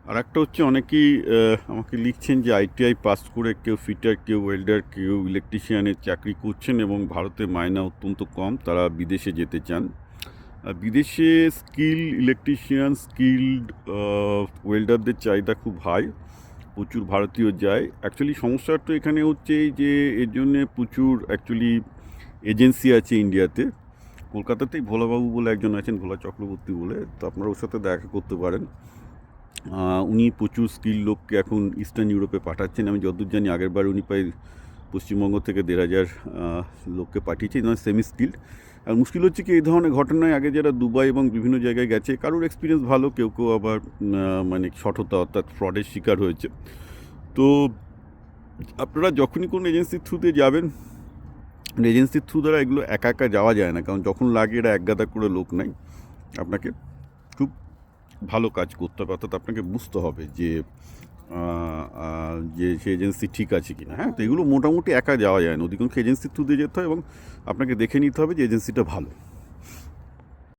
আর একটা হচ্ছে অনেকেই আমাকে লিখছেন যে আইটিআই পাস করে কেউ ফিটার, কেউ ওয়েল্ডার, কেউ ইলেকট্রিশিয়ানের চাকরি করছেন এবং ভারতে মাইনা অত্যন্ত কম, তারা বিদেশে যেতে চান। বিদেশে স্কিল ইলেকট্রিশিয়ান, স্কিল্ড ওয়েল্ডারদের চাহিদা খুব হাই, প্রচুর ভারতীয় যায়। অ্যাকচুয়ালি সমস্যাটা এখানে হচ্ছে এই যে এর জন্যে প্রচুর অ্যাকচুয়ালি এজেন্সি আছে ইন্ডিয়াতে। কলকাতাতেই ভোলাবাবু বলে একজন আছেন, ভোলা চক্রবর্তী বলে, তো আপনারা ওর সাথে দেখা করতে পারেন। উনি প্রচুর স্কিল লোককে এখন ইস্টার্ন ইউরোপে পাঠাচ্ছেন। আমি যতদূর জানি আগেরবার উনি প্রায় পশ্চিমবঙ্গ থেকে 1,500 লোককে পাঠিয়েছেন, সেমি স্কিল্ড। আর মুশকিল হচ্ছে কি, এই ধরনের ঘটনায় আগে যারা দুবাই এবং বিভিন্ন জায়গায় গেছে, কারোর এক্সপিরিয়েন্স ভালো, কেউ কেউ আবার মানে সঠতা অর্থাৎ ফ্রডের শিকার হয়েছে। তো আপনারা যখনই কোনো এজেন্সির থ্রুতে যাবেন, এজেন্সির থ্রু দ্বারা এগুলো একা একা যাওয়া যায় না, কারণ যখন লাগে এরা একগাদা করে লোক নাই। আপনাকে খুব ভালো কাজ করতে হবে, অর্থাৎ আপনাকে বুঝতে হবে যে যে সে এজেন্সি ঠিক আছে কি না। হ্যাঁ, তো এগুলো মোটামুটি একা যাওয়া যায় না, অধিকাংশ এজেন্সির থ্রু দিয়ে যেতে হয় এবং আপনাকে দেখে নিতে হবে যে এজেন্সিটা ভালো।